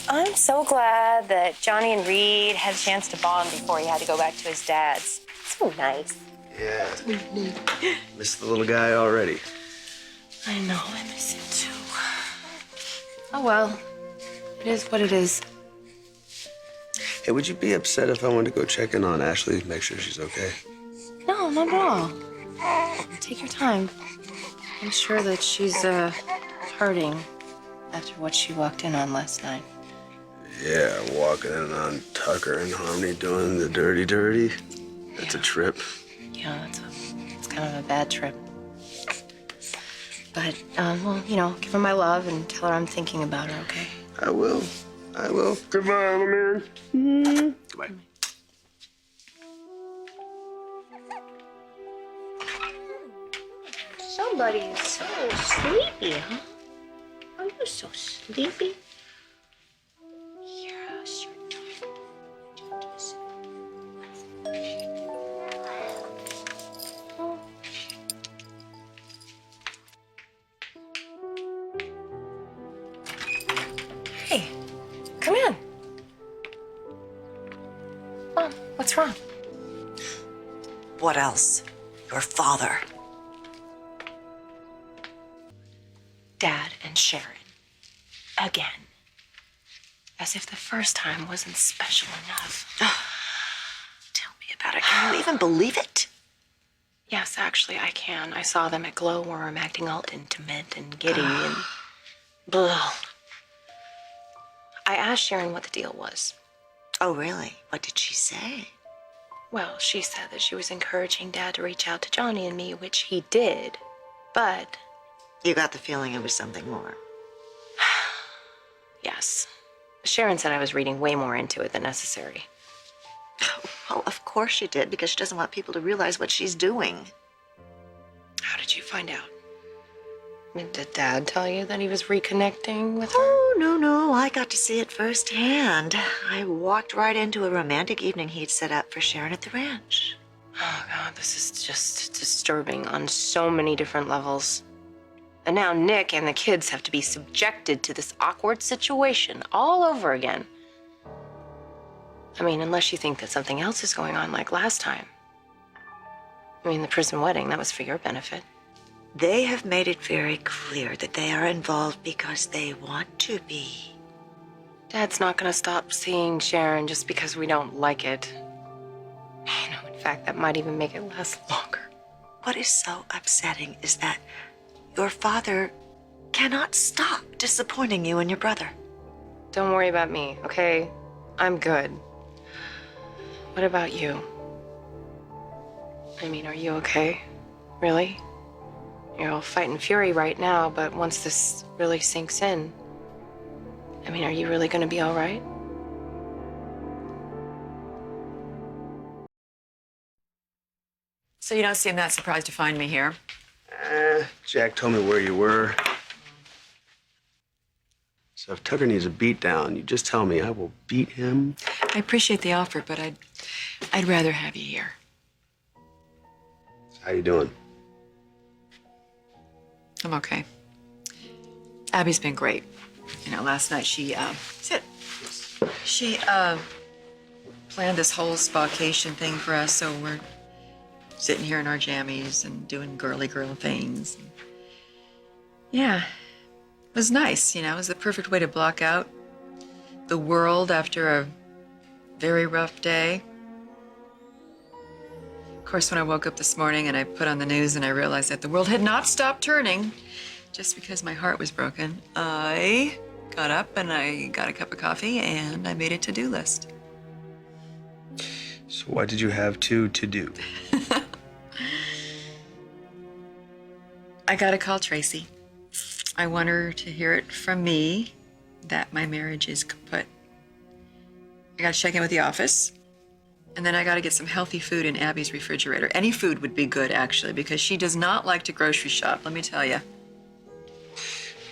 I'm so glad that Johnny and Reed had a chance to bond before he had to go back to his dad's. So nice. Yeah. Miss the little guy already. I know, I miss him too. Oh well, it is what it is. Hey, would you be upset if I wanted to go check in on Ashley, make sure she's okay? No, not at all. Take your time. I'm sure that she's hurting after what she walked in on last night. Yeah, walking in on Tucker and Harmony doing the dirty. That's a trip. Yeah, it's kind of a bad trip. But, well, you know, give her my love and tell her I'm thinking about her, okay? I will. Goodbye, little man. Goodbye. Somebody is so sleepy, huh? Are you so sleepy? Yeah, sure. Hey, come in. Mom, what's wrong? What else? Your father. Dad and Sharon. Again. As if the first time wasn't special enough. Tell me about it. Can you even believe it? Yes, actually, I can. I saw them at Glowworm acting all intimate and giddy and... Blah. I asked Sharon what the deal was. Oh, really? What did she say? Well, she said that she was encouraging Dad to reach out to Johnny and me, which he did. But... You got the feeling it was something more. Yes. Sharon said I was reading way more into it than necessary. Well, of course she did, because she doesn't want people to realize what she's doing. How did you find out? I mean, did Dad tell you that he was reconnecting with her? Oh, no. I got to see it firsthand. I walked right into a romantic evening he'd set up for Sharon at the ranch. Oh, God, this is just disturbing on so many different levels. And now Nick and the kids have to be subjected to this awkward situation all over again. I mean, unless you think that something else is going on like last time. I mean, the prison wedding, that was for your benefit. They have made it very clear that they are involved because they want to be. Dad's not gonna stop seeing Sharon just because we don't like it. You know, in fact, that might even make it last longer. What is so upsetting is that your father cannot stop disappointing you and your brother. Don't worry about me, okay? I'm good. What about you? I mean, are you okay? Really? You're all fight and fury right now, but once this really sinks in, I mean, are you really gonna be all right? So you don't seem that surprised to find me here. Jack told me where you were. So if Tucker needs a beat down, you just tell me. I will beat him. I appreciate the offer, but I'd rather have you here. How you doing? I'm okay. Abby's been great. You know, last night she planned this whole spa-cation thing for us, so we're sitting here in our jammies and doing girly girl things. Yeah, it was nice, you know. It was the perfect way to block out the world after a very rough day. Of course, when I woke up this morning and I put on the news and I realized that the world had not stopped turning just because my heart was broken, I got up and I got a cup of coffee and I made a to-do list. So what did you have to do? I gotta call Tracy. I want her to hear it from me that my marriage is kaput. I gotta check in with the office. And then I gotta get some healthy food in Abby's refrigerator. Any food would be good, actually, because she does not like to grocery shop, let me tell you.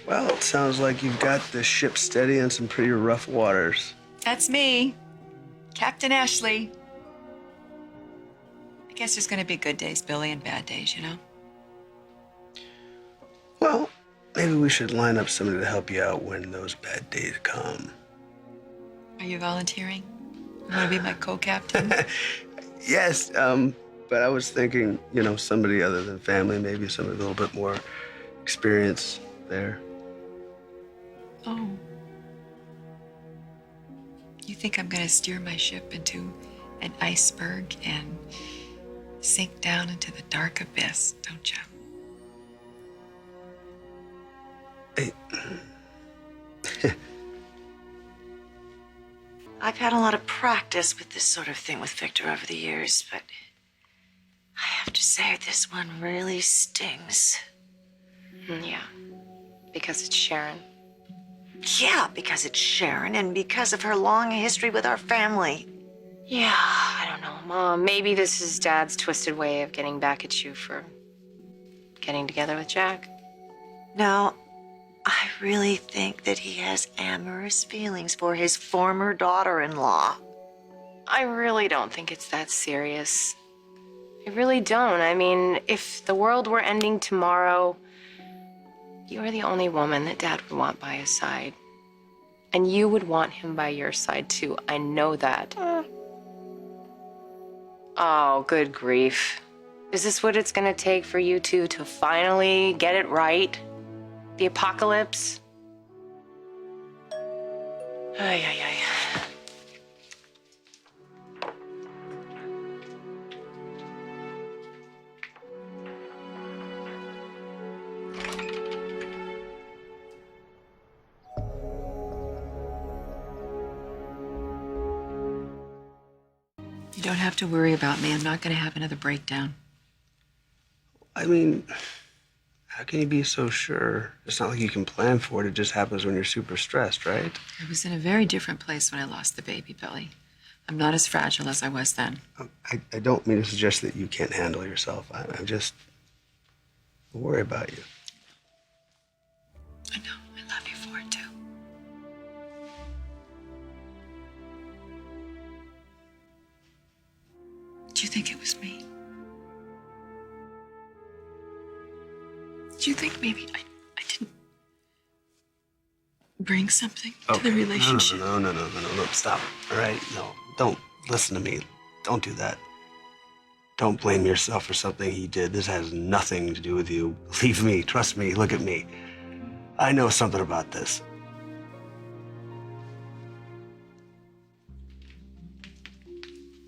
Well, it sounds like you've got the ship steady on some pretty rough waters. That's me, Captain Ashley. I guess there's gonna be good days, Billy, and bad days, you know? Well, maybe we should line up somebody to help you out when those bad days come. Are you volunteering? You want to be my co-captain? Yes, but I was thinking, somebody other than family, maybe somebody with a little bit more experience there. Oh. You think I'm going to steer my ship into an iceberg and sink down into the dark abyss, don't you? I've had a lot of practice with this sort of thing with Victor over the years, but I have to say this one really stings. Yeah, because it's Sharon. Yeah, because it's Sharon and because of her long history with our family. Yeah, I don't know, Mom. Maybe this is Dad's twisted way of getting back at you for getting together with Jack. No, I really think that he has amorous feelings for his former daughter-in-law. I really don't think it's that serious. I really don't. I mean, if the world were ending tomorrow, you're the only woman that Dad would want by his side. And you would want him by your side, too. I know that. Oh, good grief. Is this what it's gonna take for you two to finally get it right? The apocalypse? Ay, ay, ay. You don't have to worry about me. I'm not going to have another breakdown. I mean, how can you be so sure? It's not like you can plan for it. It just happens when you're super stressed, right? I was in a very different place when I lost the baby, Billy. I'm not as fragile as I was then. I don't mean to suggest that you can't handle yourself. I'm just worried about you. I know. I love you for it, too. Do you think it was me? Do you think maybe I didn't bring something to the relationship? No. Stop. All right? No, don't listen to me. Don't do that. Don't blame yourself for something he did. This has nothing to do with you. Believe me. Trust me. Look at me. I know something about this.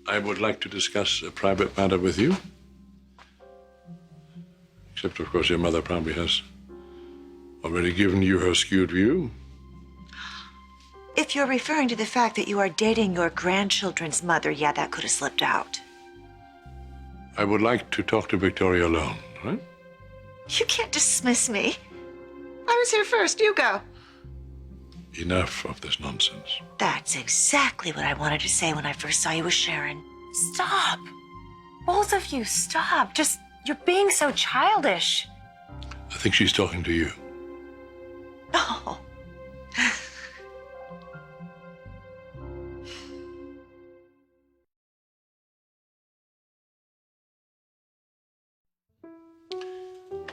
I would like to discuss a private matter with you. Except, of course, your mother probably has already given you her skewed view. If you're referring to the fact that you are dating your grandchildren's mother, yeah, that could have slipped out. I would like to talk to Victoria alone, right? You can't dismiss me. I was here first. You go. Enough of this nonsense. That's exactly what I wanted to say when I first saw you with Sharon. Stop. Both of you, stop. Just, you're being so childish. I think she's talking to you. Oh.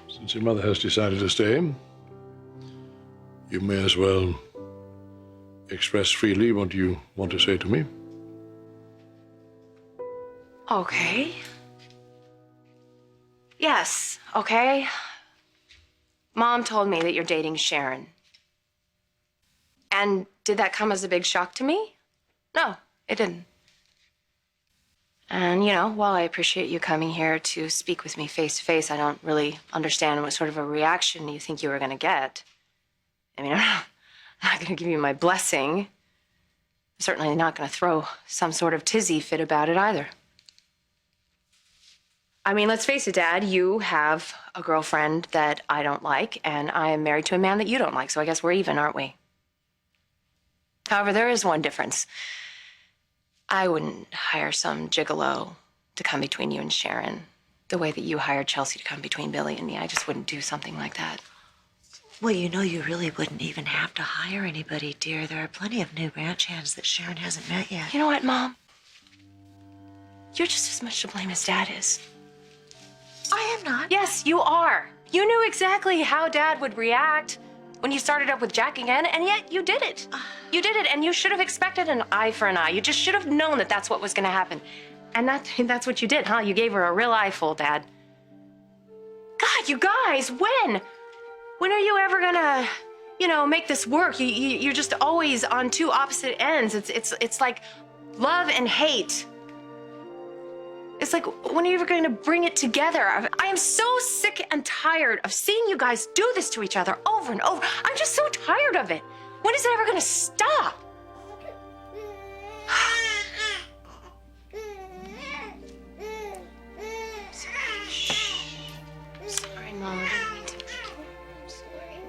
Since your mother has decided to stay, you may as well express freely what you want to say to me. Okay. Yes, okay. Mom told me that you're dating Sharon. And did that come as a big shock to me? No, it didn't. And, while I appreciate you coming here to speak with me face to face, I don't really understand what sort of a reaction you think you were going to get. I mean, I'm not going to give you my blessing. I'm certainly not going to throw some sort of tizzy fit about it either. I mean, let's face it, Dad, you have a girlfriend that I don't like, and I am married to a man that you don't like, so I guess we're even, aren't we? However, there is one difference. I wouldn't hire some gigolo to come between you and Sharon the way that you hired Chelsea to come between Billy and me. I just wouldn't do something like that. Well, you really wouldn't even have to hire anybody, dear. There are plenty of new ranch hands that Sharon hasn't met yet. You know what, Mom? You're just as much to blame as Dad is. I am not. Yes, you are. You knew exactly how Dad would react when you started up with Jack again, and yet you did it. You did it, and you should have expected an eye for an eye. You just should have known that that's what was going to happen. And that's what you did, huh? You gave her a real eyeful, Dad. God, you guys, when? When are you ever gonna, make this work? You're just always on two opposite ends. It's like love and hate. It's like, when are you ever going to bring it together? I am so sick and tired of seeing you guys do this to each other over and over. I'm just so tired of it. When is it ever going to stop? Sorry, Mom. I didn't mean to. I'm sorry.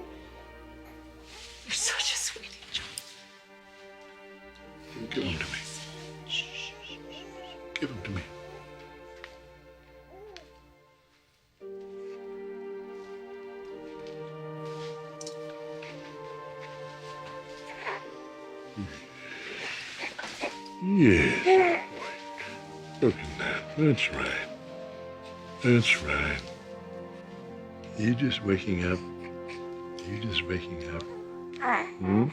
You're such a sweetie, John. Give him to me. Give him to me. Yes. Look at that. That's right. That's right. You just waking up. You just waking up. Hmm?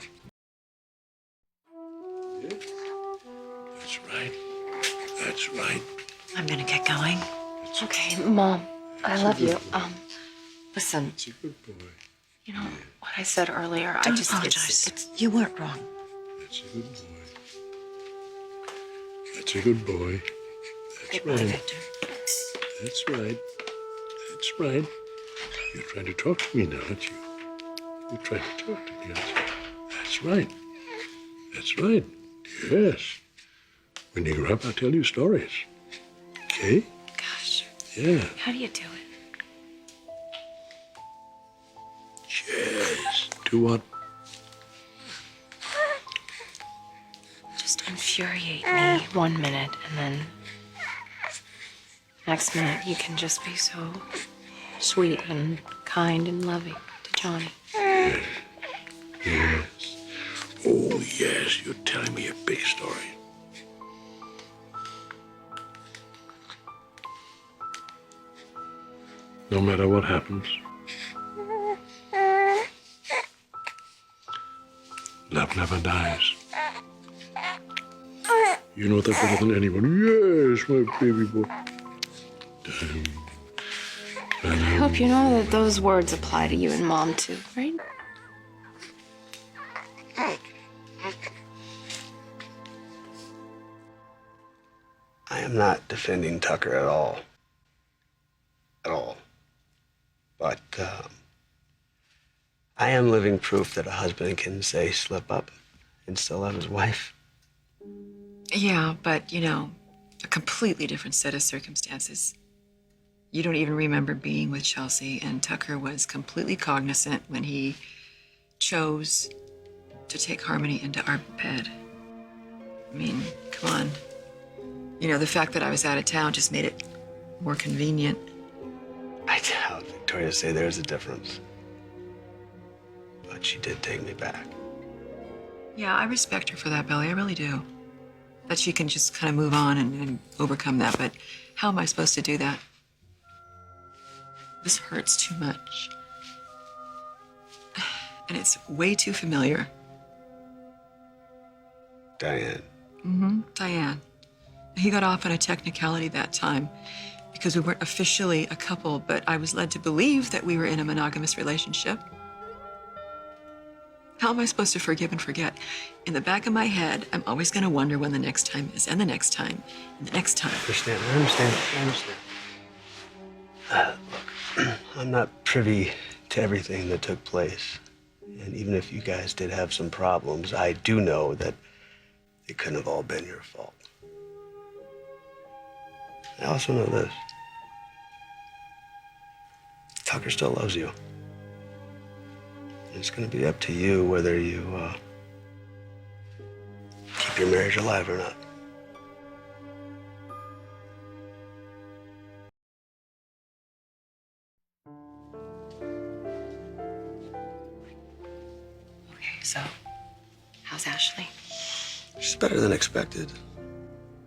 Yeah. That's right. That's right. I'm gonna get going. Okay, Mom, I love you. Listen, That's a good boy. what I said earlier, Don't I just apologize. You weren't wrong. That's a good boy. That's a good boy. That's Goodbye, right. Victor. That's right. That's right. You're trying to talk to me now, aren't you? You're trying to talk to me, aren't you? That's right. That's right. Yes. When you grow up, I'll tell you stories. Okay? Gosh, Yeah. how do you do it? Yes. Do what? Just infuriate me 1 minute, and then next minute you can just be so sweet and kind and loving to Johnny. Yes. Oh, yes. You're telling me a big story. No matter what happens, love never dies. You know that better than anyone. Yes, my baby boy. I hope you know that those words apply to you and Mom too, right? I am not defending Tucker at all. At all. But I am living proof that a husband can say slip up and still love his wife. Yeah, but, a completely different set of circumstances. You don't even remember being with Chelsea, and Tucker was completely cognizant when he chose to take Harmony into our bed. I mean, come on. The fact that I was out of town just made it more convenient. I doubt Victoria to say there's a difference. But she did take me back. Yeah, I respect her for that, Billy. I really do. That she can just kind of move on and overcome that. But how am I supposed to do that? This hurts too much. And it's way too familiar. Diane. Diane. He got off on a technicality that time because we weren't officially a couple, but I was led to believe that we were in a monogamous relationship. How am I supposed to forgive and forget? In the back of my head, I'm always going to wonder when the next time is, and the next time, and the next time. I understand. Look, I'm not privy to everything that took place. And even if you guys did have some problems, I do know that it couldn't have all been your fault. I also know this. Tucker still loves you. It's going to be up to you whether you keep your marriage alive or not. Okay, so how's Ashley? She's better than expected.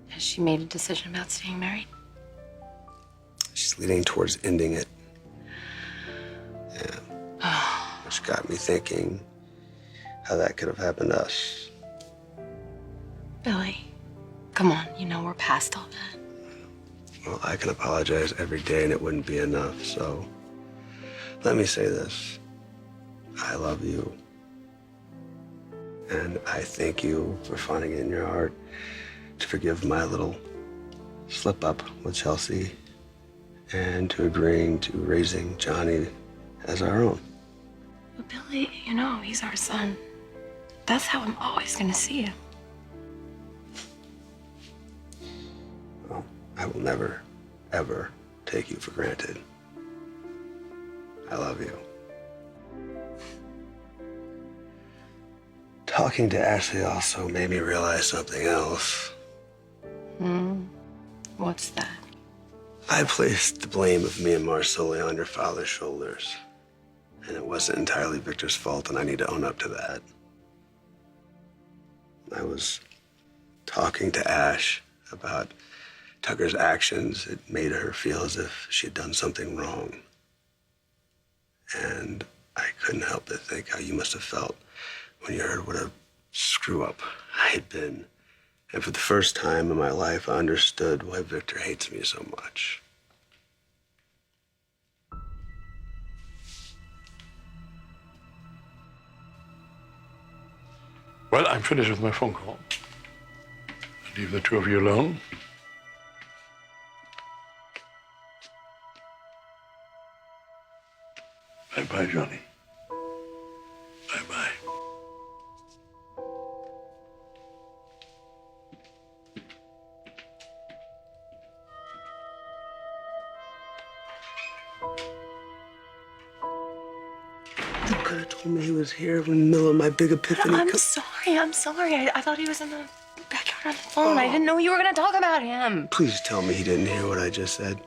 Has she made a decision about staying married? She's leaning towards ending it. Yeah. Which got me thinking how that could have happened to us. Billy, come on, you know we're past all that. Well, I can apologize every day and it wouldn't be enough, so let me say this. I love you. And I thank you for finding it in your heart to forgive my little slip up with Chelsea and to agreeing to raising Johnny as our own. But Billy, you know, he's our son. That's how I'm always gonna see him. Well, I will never, ever take you for granted. I love you. Talking to Ashley also made me realize something else. What's that? I placed the blame of Myanmar solely on your father's shoulders. And it wasn't entirely Victor's fault, and I need to own up to that. I was talking to Ash about Tucker's actions. It made her feel as if she'd done something wrong. And I couldn't help but think how you must have felt when you heard what a screw-up I had been. And for the first time in my life, I understood why Victor hates me so much. Well, I'm finished with my phone call. I leave the two of you alone. Bye-bye, Johnny. Bye-bye. You could have told me he was here in the middle of my big epiphany. I'm sorry. I thought he was in the backyard on the phone. I didn't know you were gonna talk about him. Please tell me he didn't hear what I just said.